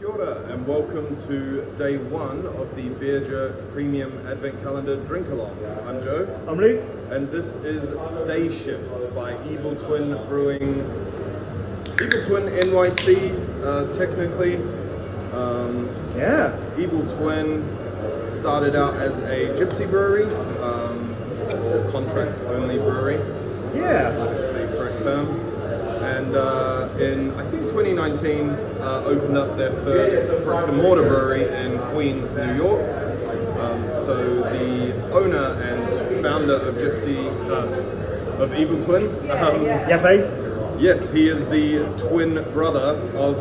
Kia ora, and welcome to day one of the Beer Jerk Premium Advent Calendar Drink Along. I'm Joe. I'm Luke. And this is Dayshift by Evil Twin Brewing. Evil Twin NYC, technically. Evil Twin started out as a gypsy brewery, or contract only brewery. Yeah. The correct term. And in, I think, 2019, opened up their first bricks and mortar brewery in Queens, New York. So the owner and founder of of Evil Twin. Yes, he is the twin brother of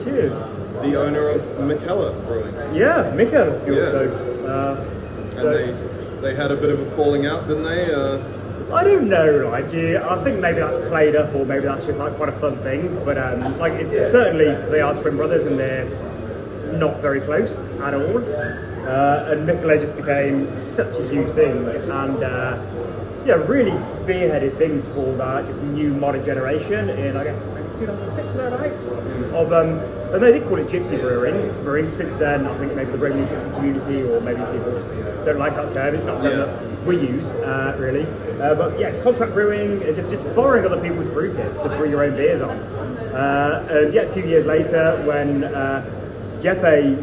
Cheers. the owner of Mikella Brewing. Yeah, Mika. Yeah. And they had a bit of a falling out, didn't they? I don't know, I think maybe that's played up, or maybe that's just quite a fun thing. But it's certainly they are twin brothers, and they're not very close at all. And Mikella just became such a huge thing, and really spearheaded things for that just new modern generation in, I guess, maybe 2006 or thereabouts. And they did call it gypsy brewing. Since then, I think maybe the Roman gypsy community, or maybe people just don't like that term. It's not something that we use, really. But yeah, contract brewing, just borrowing other people's brew kits to brew your own beers on. And a few years later, when Jeppe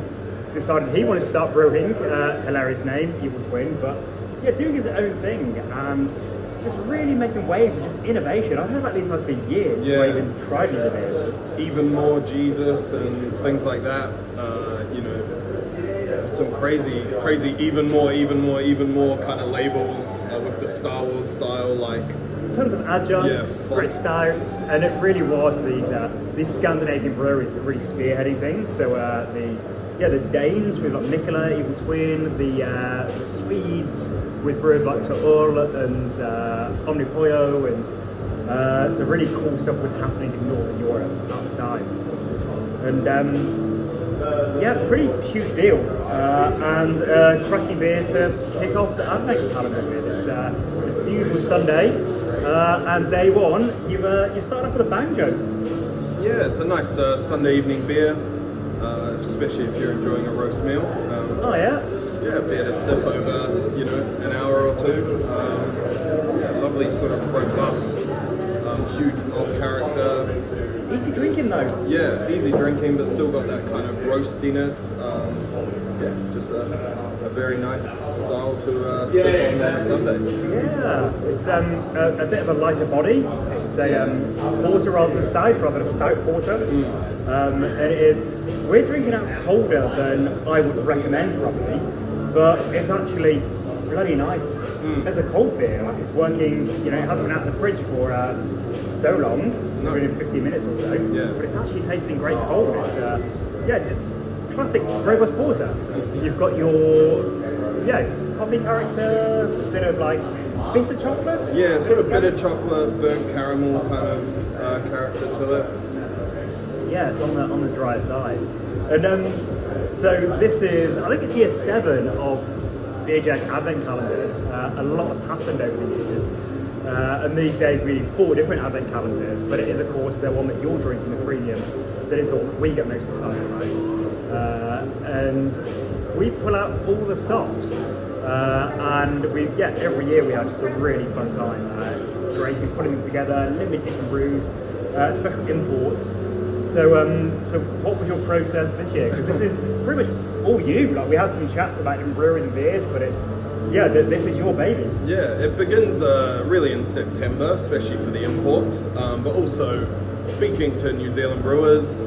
decided he wanted to start brewing, hilarious name, Evil Twin, but doing his own thing and just really making waves with just innovation. I've heard about these must be years before I even tried any of the beers. Even more Jesus and things like that. Some crazy, even more kind of labels with the Star Wars style, tons of adjuncts, great stouts, and it really was these Scandinavian breweries that really spearheading things. So the Danes with Mikella, Evil Twin, the Swedes with brewers like Tull and Omnipollo, and the really cool stuff was happening in Northern Europe at the time. And pretty huge deal, and cracking beer to kick off the Advent calendar with. It's a beautiful Sunday, and day one, you start off with a bang, Joe. Yeah, it's a nice Sunday evening beer, especially if you're enjoying a roast meal. Yeah, beer to sip over, an hour or two. Lovely sort of robust, huge malt character. Easy drinking though. Yeah, easy drinking, but still got that kind of roastiness. Just a very nice style to sip on a Sunday. Yeah, it's a bit of a lighter body. It's a porter rather than stout, rather than a stout porter. And it is, we're drinking out colder than I would recommend probably, but it's actually bloody nice as a cold beer. It's working, it hasn't been out of the fridge for so long, within 15 minutes or so, but it's actually tasting great cold. It's classic robust porter. You've got your coffee character, a bit of bitter chocolate. Yeah, sort of bitter chocolate, burnt caramel kind of character to it. Yeah, it's on the dry side. And so this is, I think it's year 7 of Beer Jerk Advent calendars. A lot has happened over the years. And these days we do 4 different Advent calendars, but it is of course the one that you're drinking, the premium, that is the one that we get most excited about. And we pull out all the stops, and every year we have just a really fun time creating, putting them together, limited edition brews, special imports. So what was your process this year? Because this is pretty much all you. We had some chats about different breweries and beers, but this is your baby. Yeah, it begins really in September, especially for the imports, but also speaking to New Zealand brewers,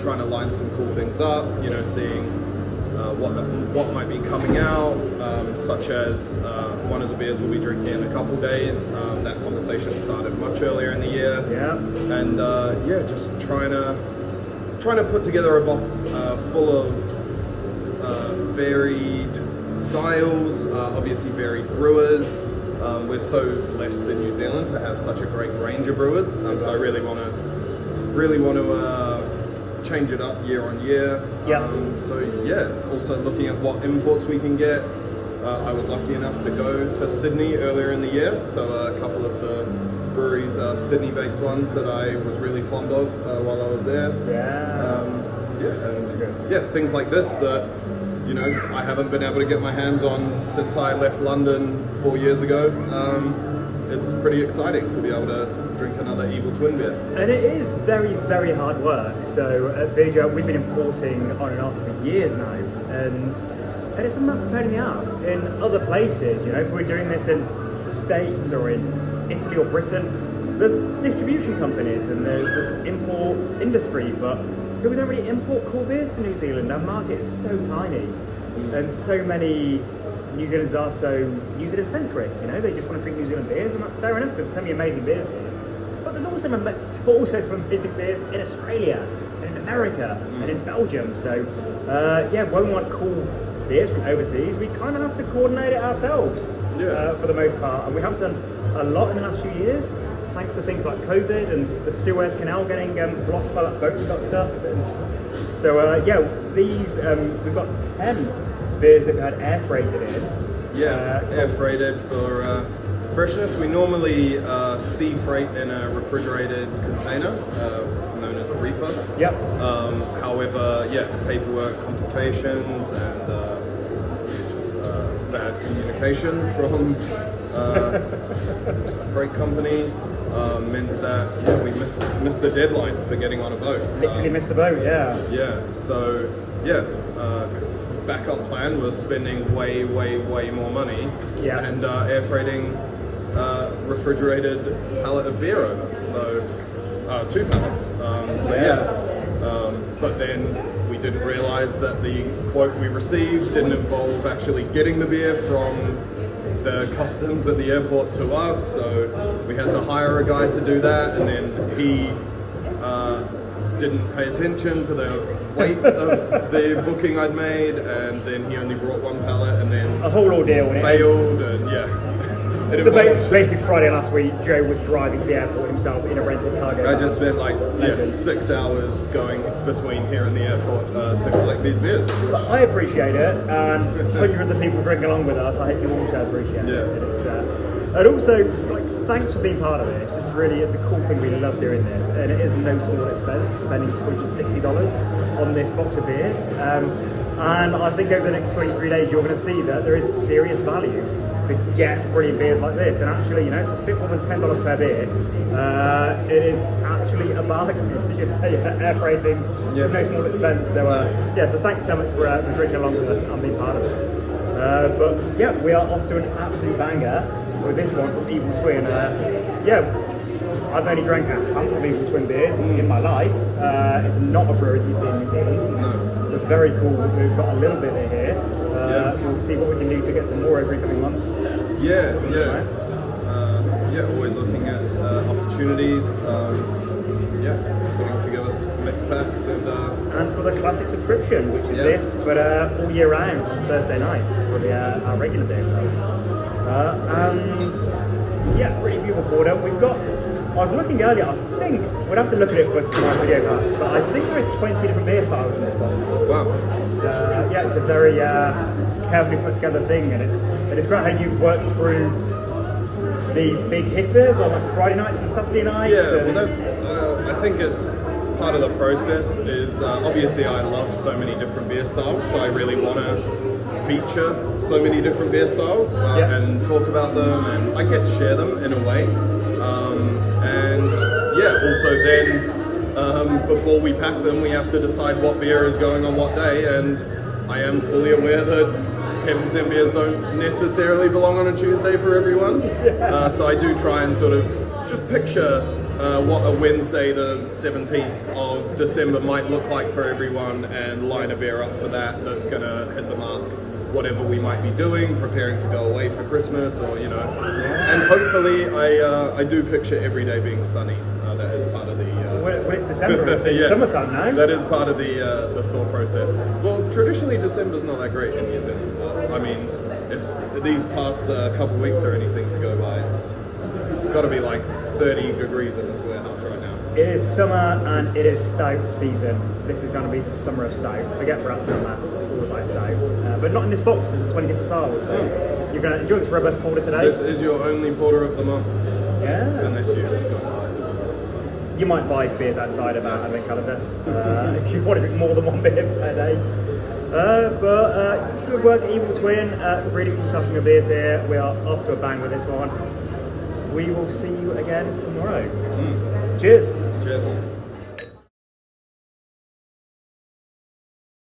trying to line some cool things up, seeing what might be coming out, such as one of the beers we'll be drinking in a couple days. That conversation started much earlier in the year. Yeah. And just trying to put together a box full of varied styles, obviously varied brewers. We're so blessed in New Zealand to have such a great range of brewers, so I really want to change it up year on year. Also looking at what imports we can get. I was lucky enough to go to Sydney earlier in the year, so a couple of the breweries, Sydney-based ones that I was really fond of while I was there. things like this that, you know, I haven't been able to get my hands on since I left London 4 years ago. It's pretty exciting to be able to drink another Evil Twin beer. And it is very, very hard work. So at Beer, we've been importing on and off for years now, and it's a massive pain in the ass. In other places, you know, if we're doing this in the States or in Italy or Britain, there's distribution companies and there's import industry, but we don't really import cool beers to New Zealand. Our market is so tiny, and so many New Zealanders are so New Zealand centric. You know, they just want to drink New Zealand beers, and that's fair enough because there's so many amazing beers here. But there's also some amazing beers in Australia, and in America, and in Belgium. So when we want cool beers from overseas, we kind of have to coordinate it ourselves for the most part, and we have done a lot in the last few years. Thanks to things like COVID and the Suez Canal getting blocked by that boat and got stuff. And so these we've got 10 beers that we had air freighted in. Air freighted for freshness. We normally sea freight in a refrigerated container known as a reefer. Yep. However, paperwork complications and just bad communication from a freight company meant that we missed the deadline for getting on a boat. Literally missed the boat, Backup plan was spending way more money and air freighting refrigerated pallet of beer over. So 2 pallets. But then we didn't realize that the quote we received didn't involve actually getting the beer from the customs at the airport to us, so we had to hire a guy to do that, and then he didn't pay attention to the weight of the booking I'd made, and then he only brought 1 pallet, and then a whole ordeal. Bailed, and So basically Friday last week, Joe was driving to the airport himself in a rented cargo. I just spent 6 hours going between here and the airport to collect these beers. But I appreciate it, and hundreds of people drink along with us. I hope you also appreciate it. And also, thanks for being part of this. It's a cool thing. We love doing this, and it is no small expense, spending $60 on this box of beers. And I think over the next 23 days, you're going to see that there is serious value to get brilliant beers like this. And actually, it's a bit more than $10 per beer. It is actually a bargain. You just say air freighting, no small expense. So thanks so much for drinking along with us and being part of this. We are off to an absolute banger with this one from Evil Twin. I've only drank a handful of Evil Twin beers in my life. It's not a brewery you see in New Zealand. So very cool. We've got a little bit in here. We'll see what we can do to get some more every coming months. Always looking at opportunities. Putting together some mix packs and for the classic subscription, which is this, but all year round on Thursday nights for our regular beer. Pretty beautiful order. We've got. I was looking earlier. I think we'd have to look at it for my video class, but I think there are 20 different beer styles in this box. Wow. It's a very carefully put together thing, and it's great how you've worked through the big hitters on Friday nights and Saturday nights. That's. I think it's part of the process. Is obviously I love so many different beer styles, so I really want to feature so many different beer styles and talk about them, and I guess share them in a way. Also then before we pack them, we have to decide what beer is going on what day, and I am fully aware that 10% beers don't necessarily belong on a Tuesday for everyone. So I do try and sort of just picture what a Wednesday the 17th of December might look like for everyone, and line a beer up for that that's going to hit the mark, whatever we might be doing, preparing to go away for Christmas, or and hopefully I do picture every day being sunny. That is part of the when it's December, it's summertime now. That is part of the thought process. Well, traditionally December's not that great in New Zealand. I mean, if these past couple of weeks are anything to go by, it's got to be 30 degrees in this warehouse right now. It is summer and it is stout season. This is going to be the summer of stout. Forget Brat Summer, it's all about stouts. But not in this box, because it's 20 different styles. So you're going to enjoy the robust porter today. This is your only porter of the month. Yeah. Unless you go You might buy beers outside of our advent calendar if you want to drink more than one beer per day. But good work, Evil Twin. Really good discussion of beers here. We are off to a bang with this one. We will see you again tomorrow. Cheers.